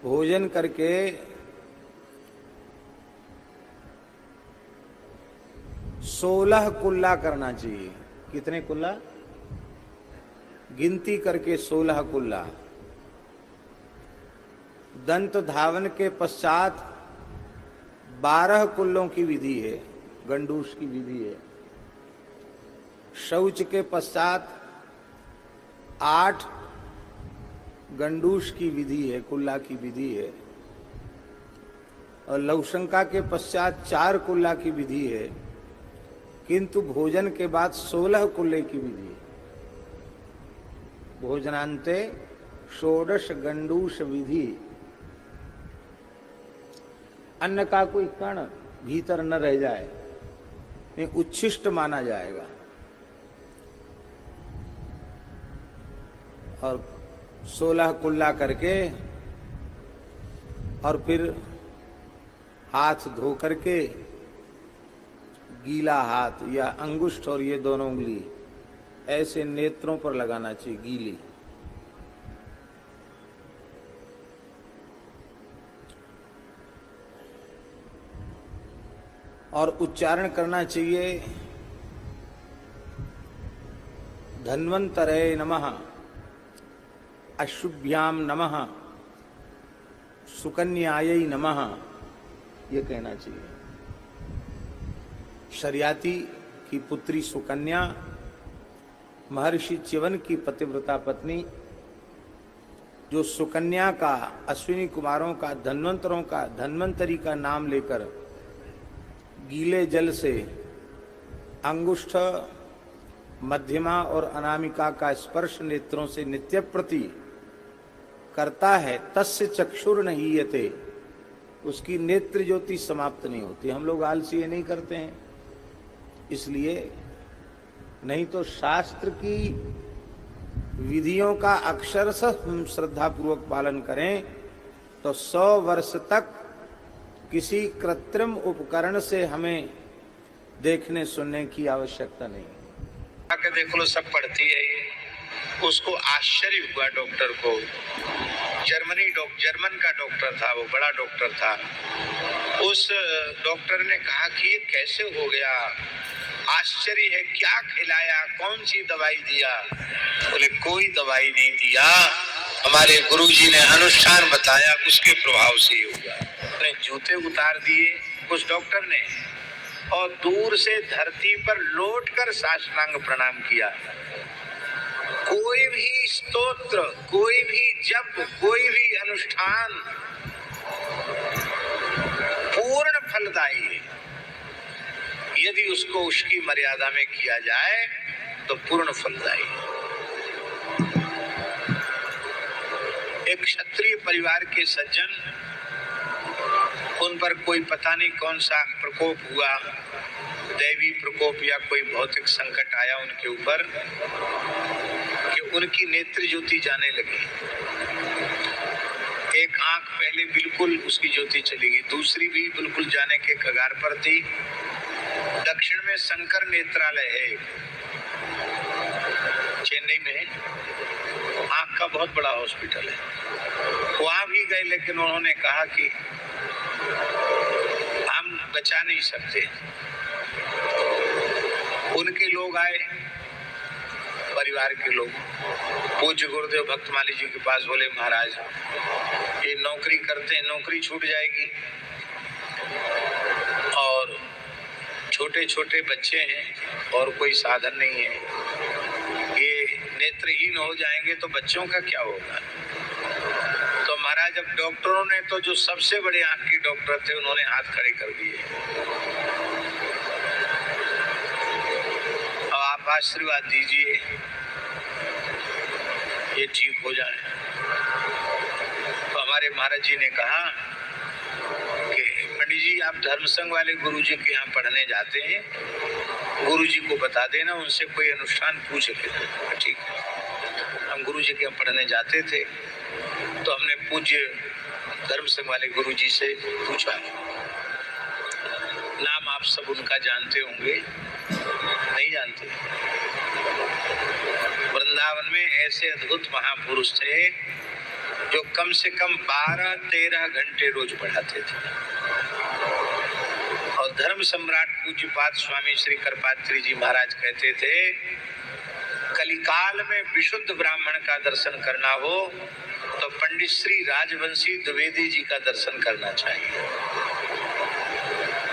भोजन करके 16 कुल्ला करना चाहिए। कितने कुल्ला? गिनती करके 16 कुल्ला। दंत धावन के पश्चात 12 कुल्लों की विधि है, गंडूस की विधि है। शौच के पश्चात 8 गंडूस की विधि है, कुल्ला की विधि है। और लवशंका के पश्चात 4 कुल्ला की विधि है, किंतु भोजन के बाद 16 कुल्ले की विधि है। भोजनांते षोडश गंडूस विधि। अन्न का कोई कण भीतर न रह जाए, ये उच्छिष्ट माना जाएगा। और 16 कुल्ला करके और फिर हाथ धो करके गीला हाथ या अंगुष्ठ और ये दोनों उंगली ऐसे नेत्रों पर लगाना चाहिए, गीली। और उच्चारण करना चाहिए धन्वंतरे नमः, अशुभ्याम नमः, सुकन्यायै नमः, ये कहना चाहिए। शर्याती की पुत्री सुकन्या, महर्षि च्यवन की पतिव्रता पत्नी, जो सुकन्या का, अश्विनी कुमारों का, धन्वंतरों का, धन्वंतरी का नाम लेकर गीले जल से अंगुष्ठ, मध्यमा और अनामिका का स्पर्श नेत्रों से नित्य प्रति करता है, तस्य चक्षुर न हीयते, उसकी नेत्र ज्योति समाप्त नहीं होती। हम लोग आलसी नहीं करते हैं, इसलिए। नहीं तो शास्त्र की विधियों का अक्षरशः हम श्रद्धा पूर्वक पालन करें तो 100 वर्ष तक किसी कृत्रिम उपकरण से हमें देखने सुनने की आवश्यकता नहीं। आके देख लो, सब पढ़ती है ये। उसको आश्चर्य हुआ डॉक्टर को। जर्मन का डॉक्टर था, वो बड़ा डॉक्टर था। उस डॉक्टर ने कहा कि ये कैसे हो गया, आश्चर्य है, क्या खिलाया, कौन सी दवाई दिया? बोले कोई दवाई नहीं दिया, हमारे गुरुजी ने अनुष्ठान बताया, उसके प्रभाव से ही हुआ। अपने जूते उतार दिए उस डॉक्टर ने और दूर से धरती पर लौटकर साष्टांग प्रणाम किया। कोई भी स्तोत्र, कोई भी जप, कोई भी अनुष्ठान पूर्ण फलदायी है। यदि उसको उसकी मर्यादा में किया जाए तो पूर्ण फलदायी। एक क्षत्रिय परिवार के सज्जन, उन पर कोई पता नहीं कौन सा प्रकोप हुआ, दैवी प्रकोप या कोई भौतिक संकट आया उनके ऊपर कि उनकी नेत्र ज्योति जाने लगी। एक आंख पहले बिल्कुल उसकी ज्योति चली गई, दूसरी भी बिल्कुल जाने के कगार पर थी। दक्षिण में शंकर नेत्रालय है चेन्नई में, आंख का बहुत बड़ा हॉस्पिटल है, वहां भी गए, लेकिन उन्होंने कहा कि हम बचा नहीं सकते। उनके लोग आए, परिवार के लोग, पूज्य गुरुदेव भक्तमाली जी के पास, बोले महाराज ये नौकरी करते हैं, नौकरी छूट जाएगी और छोटे छोटे बच्चे हैं और कोई साधन नहीं है, ये नेत्रहीन हो जाएंगे तो बच्चों का क्या होगा? तो महाराज, जब डॉक्टरों ने तो जो सबसे बड़े आंख के डॉक्टर थे उन्होंने हाथ खड़े कर दिए, अब आप आशीर्वाद दीजिए ये ठीक हो जाए। तो हमारे महाराज जी ने कहा कि पंडित जी आप धर्म संघ वाले गुरुजी के यहाँ पढ़ने जाते हैं, गुरुजी को बता देना, उनसे कोई अनुष्ठान पूछ लेना। ठीक है। हम गुरुजी के यहाँ पढ़ने जाते थे तो हमने पूज्य धर्म संघ वाले गुरुजी से पूछा, नाम आप सब उनका जानते होंगे? नहीं जानते। वृंदावन में ऐसे अद्भुत महापुरुष थे जो कम से कम 12-13 घंटे रोज पढ़ाते थे। और धर्म सम्राट पूज्यपाद स्वामी श्री करपात्री जी महाराज कहते थे, कलिकाल में विशुद्ध ब्राह्मण का दर्शन करना हो तो पंडित श्री राजवंशी द्विवेदी जी का दर्शन करना चाहिए।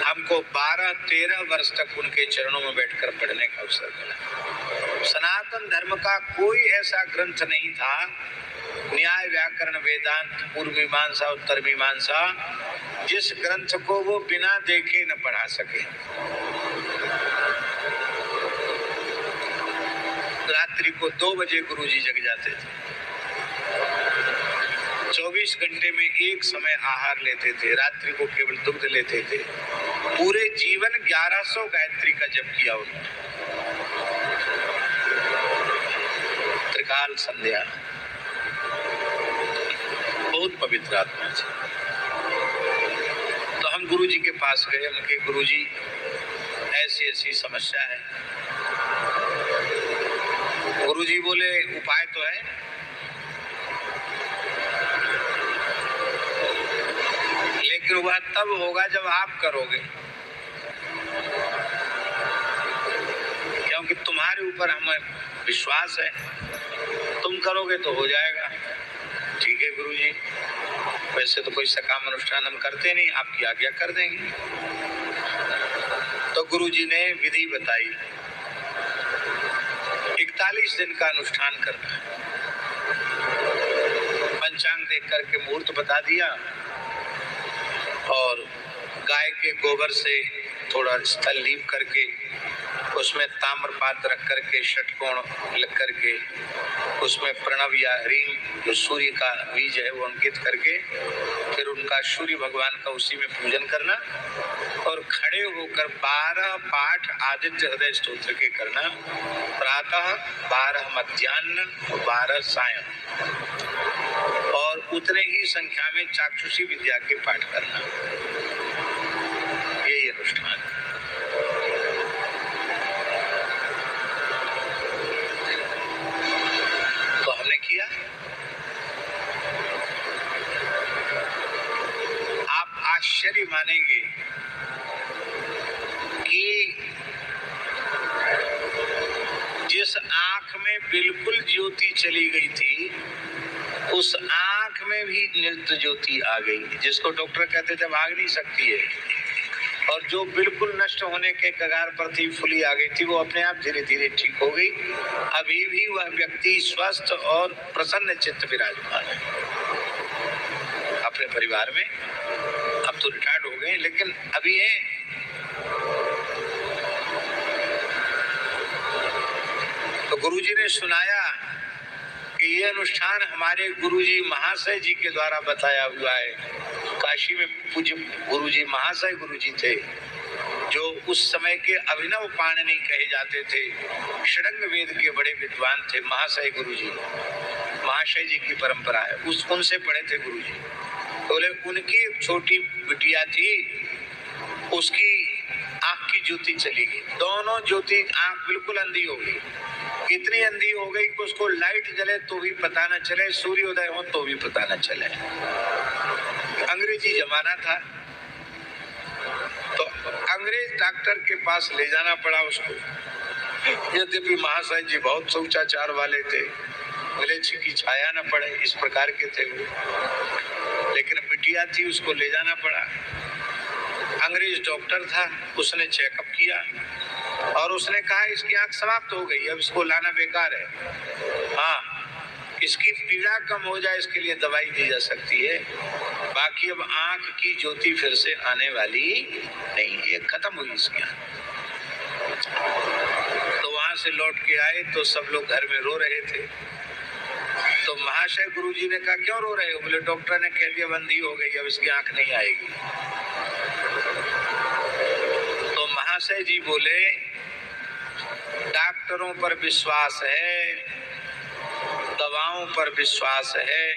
हमको 12-13 वर्ष तक उनके चरणों में बैठकर पढ़ने का अवसर मिला। सनातन धर्म का कोई ऐसा ग्रंथ नहीं था, न्याय व्याकरण वेदांत पूर्व मीमांसा उत्तर मीमांसा, जिस ग्रंथ को वो बिना देखे न पढ़ा सके। रात्रि को 2 बजे गुरुजी जग जाते थे, 24 घंटे में एक समय आहार लेते थे, रात्रि को केवल दुग्ध लेते थे। पूरे जीवन 1100 गायत्री का जप किया उन्होंने। त्रिकाल संध्या, बहुत पवित्र आत्मा थी। तो हम गुरुजी के पास गए, उनके गुरुजी ऐसी ऐसी समस्या है। गुरुजी बोले उपाय तो है। लेकिन वह तब होगा जब आप करोगे, क्योंकि तुम्हारे ऊपर हमें विश्वास है, तुम करोगे तो हो जाएगा। ठीक है गुरुजी, वैसे तो कोई सकाम अनुष्ठान हम करते नहीं, आपकी आज्ञा कर देंगे। तो गुरुजी ने विधि बताई, 41 दिन का अनुष्ठान करना है। पंचांग देख करके मुहूर्त बता दिया और गाय के गोबर से थोड़ा स्थल लीप करके उसमें ताम्रपात्र रख करके षटकोण लग करके उसमें प्रणव या ह्रीम जो सूर्य का बीज है वो अंकित करके फिर उनका सूर्य भगवान का उसी में पूजन करना और खड़े होकर 12 पाठ आदित्य हृदय स्तोत्र के करना, प्रातः 12 मध्याह्न 12 सायं, और उतने ही संख्या में चाक्षुषी विद्या के पाठ करना। यही अनुष्ठान। तो हमने किया। आप आश्चर्य मानेंगे कि जिस आंख में बिल्कुल ज्योति चली गई थी उस आंख में भी नृत्य ज्योति आ गई, जिसको डॉक्टर कहते थे भाग नहीं सकती है, और जो बिल्कुल नष्ट होने के कगार पर थी, फुली आ गई थी, वो अपने आप धीरे धीरे ठीक हो गई। अभी भी वह व्यक्ति स्वस्थ और प्रसन्न चित्त विराजमान है अपने परिवार में। अब तो रिटायर्ड हो गए लेकिन अभी है। तो गुरुजी ने सुनाया कि ये अनुष्ठान हमारे गुरुजी महाशय जी के द्वारा बताया हुआ है। काशी में पूज्य गुरुजी महाशय गुरुजी थे, जो उस समय के अभिनव पाणिनि कहे जाते थे, षडंग वेद के बड़े विद्वान थे। महाशय गुरुजी, महाशय जी की परंपरा है, उनसे पढ़े थे गुरुजी। बोले उनकी एक छोटी बिटिया थी, उसकी आंख की ज्योति चली गई, दोनों ज्योति, आंख बिल्कुल अंधी हो गई। इतनी अंधी हो गई कि उसको लाइट जले तो भी पता न चले, सूर्योदय हो तो भी पता न चले। अंग्रेजी जमाना था, तो अंग्रेज डॉक्टर के पास ले जाना पड़ा उसको। यद्यपि महाशय जी बहुत सोचाचार वाले थे, मिलेच्छी की छाया न पड़े, इस प्रकार के थे वो, लेकिन बिटिया थी, उसको ले जाना पड़ा। अंग्रेज डॉक्टर था, उसने चेकअप किया और उसने कहा इसकी आंख समाप्त हो गई, अब इसको लाना बेकार है। हाँ, इसकी पीड़ा कम हो जाए इसके लिए दवाई दी जा सकती है, बाकी अब आंख की ज्योति फिर से आने वाली नहीं, ये खत्म हुई इसकी आंख। तो वहां से लौट के आए तो सब लोग घर में रो रहे थे। तो महाशय गुरुजी ने कहा क्यों रो रहे हो? बोले डॉक्टर ने कह दिया बंदी हो गई, अब इसकी आंख नहीं आएगी। तो महाशय जी बोले डॉक्टरों पर विश्वास है, दवाओं पर विश्वास है,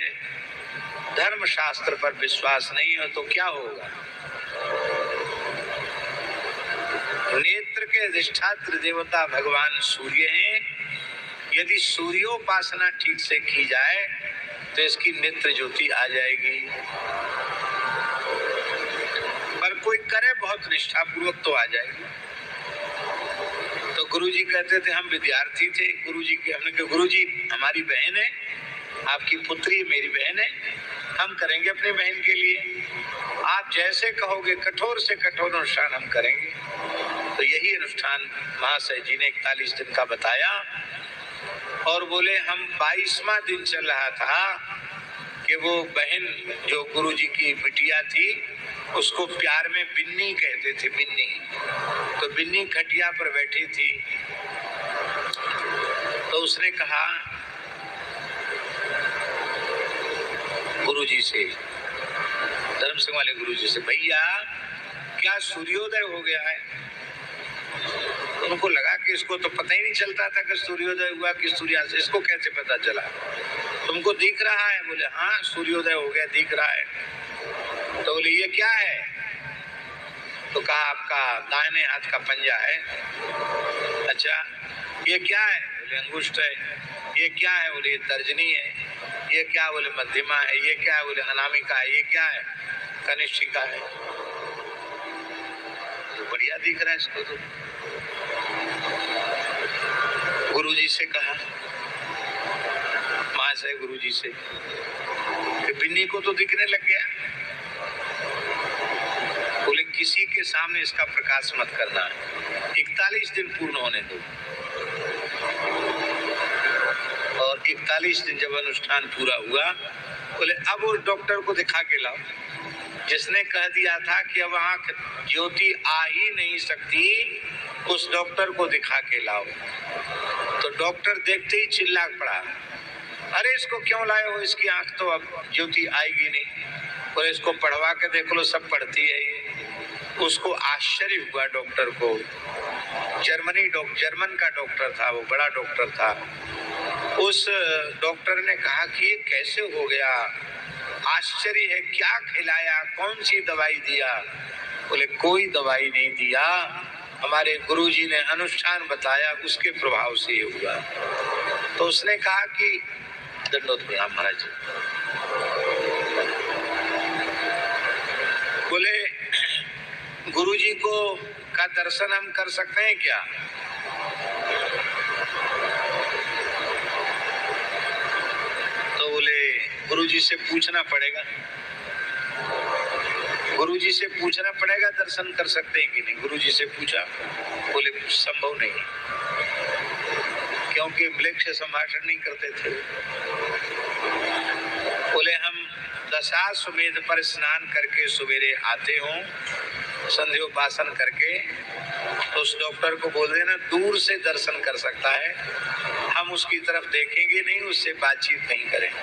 धर्म शास्त्र पर विश्वास नहीं हो तो क्या होगा? नेत्र के अधिष्ठात्र देवता भगवान सूर्य हैं। यदि सूर्योपासना ठीक से की जाए तो इसकी नेत्र ज्योति आ जाएगी। पर कोई करे बहुत निष्ठापूर्वक तो आ जाएगी। तो गुरुजी कहते थे, हम विद्यार्थी थे गुरुजी के, हमने कहा गुरुजी हमारी बहन है, आपकी पुत्री मेरी बहन है, हम करेंगे अपनी बहन के लिए, आप जैसे कहोगे कठोर से कठोर अनुष्ठान हम करेंगे। तो यही अनुष्ठान महाशय जी ने 41 दिन का बताया और बोले हम 22वां दिन चल रहा था कि वो बहन जो गुरुजी की बिटिया थी उसको प्यार में बिन्नी कहते थे, बिन्नी। तो बिन्नी खटिया पर बैठी थी तो उसने कहा गुरुजी से, धर्म सिंह वाले गुरुजी से, भैया क्या सूर्योदय हो गया है? उनको लगा कि इसको तो पता ही नहीं चलता था कि सूर्योदय हुआ कि सूर्यास्त, इसको कैसे पता चला? तुमको दिख रहा है? बोले हाँ सूर्योदय हो गया, दिख रहा है। तो बोले ये क्या है? तो कहा आपका दाहिने हाथ का पंजा है। अच्छा ये क्या है? बोले अंगुष्ठ है। ये क्या है? बोले ये तर्जनी है। ये क्या? बोले मध्यमा है। ये क्या है? बोले अनामिका है। ये क्या है? कनिष्ठिका है। तो बढ़िया दिख रहा है इसको। तो गुरुजी से कहा, महाशय गुरुजी से, बिन्नी को तो दिखने लग गया। बोले किसी के सामने इसका प्रकाश मत करना है, 41 दिन पूर्ण होने दो। और 41 दिन जब अनुष्ठान पूरा हुआ, बोले अब उस डॉक्टर को दिखा के लाओ जिसने कह दिया था कि अब आंख ज्योति आ ही नहीं सकती, उस डॉक्टर को दिखा के लाओ। तो डॉक्टर देखते ही चिल्ला पड़ा, अरे इसको क्यों लाए हो, इसकी आंख तो अब ज्योति आएगी नहीं, और इसको पढ़वा के देख लो सब पढ़ती है ये। उसको आश्चर्य हुआ डॉक्टर को। जर्मन का डॉक्टर था, वो बड़ा डॉक्टर था। उस डॉक्टर ने कहा कि ये कैसे हो गया, आश्चर्य है, क्या खिलाया, कौन सी दवाई दिया? बोले कोई दवाई नहीं दिया, हमारे गुरुजी ने अनुष्ठान बताया, उसके प्रभाव से ये हुआ। तो उसने कहा कि दंडोत प्रणाम महाराज। बोले गुरुजी को का दर्शन हम कर सकते हैं क्या? तो बोले गुरुजी से पूछना पड़ेगा, गुरुजी से पूछना पड़ेगा दर्शन कर सकते हैं कि नहीं। गुरुजी से पूछा, बोले संभव नहीं, क्योंकि मृग से संभाषण नहीं करते थे। बोले हम दशाश्वमेध पर स्नान करके सवेरे आते हों, संध्योपासन करके, तो उस डॉक्टर को बोल देना दूर से दर्शन कर सकता है, हम उसकी तरफ देखेंगे नहीं, उससे बातचीत नहीं करेंगे।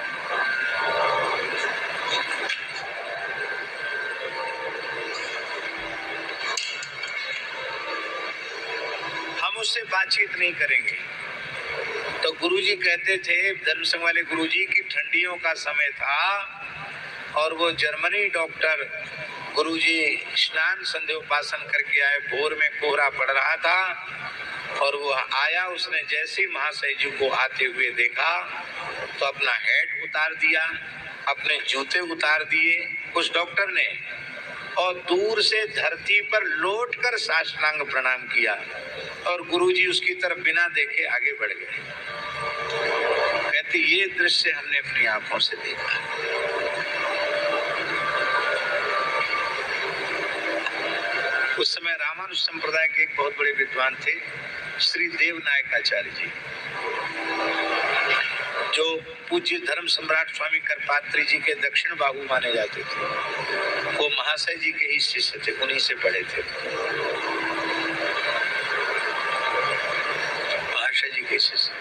हम उससे बातचीत नहीं करेंगे। तो गुरुजी कहते थे, धर्म संघ वाले गुरुजी की ठंडियों का समय था और वो जर्मनी डॉक्टर गुरुजी स्नान संध्योपासन करके आए, भोर में कोहरा पड़ रहा था और वो आया, उसने जैसे ही महाशय जी को आते हुए देखा तो अपना हेड उतार दिया, अपने जूते उतार दिए उस डॉक्टर ने, और दूर से धरती पर लौट कर साष्टांग प्रणाम किया और गुरुजी उसकी तरफ बिना देखे आगे बढ़ गए। कहते ये दृश्य हमने अपनी आंखों से देखा। उस समय रामानुज संप्रदाय के एक बहुत बड़े विद्वान थे श्री देवनायकाचार्य जी, जो पूज्य धर्म सम्राट स्वामी करपात्री जी के दक्षिण बाहु माने जाते थे। वो महाशय जी के ही शिष्य थे, उन्हीं से पढ़े थे, महाशय जी के शिष्य।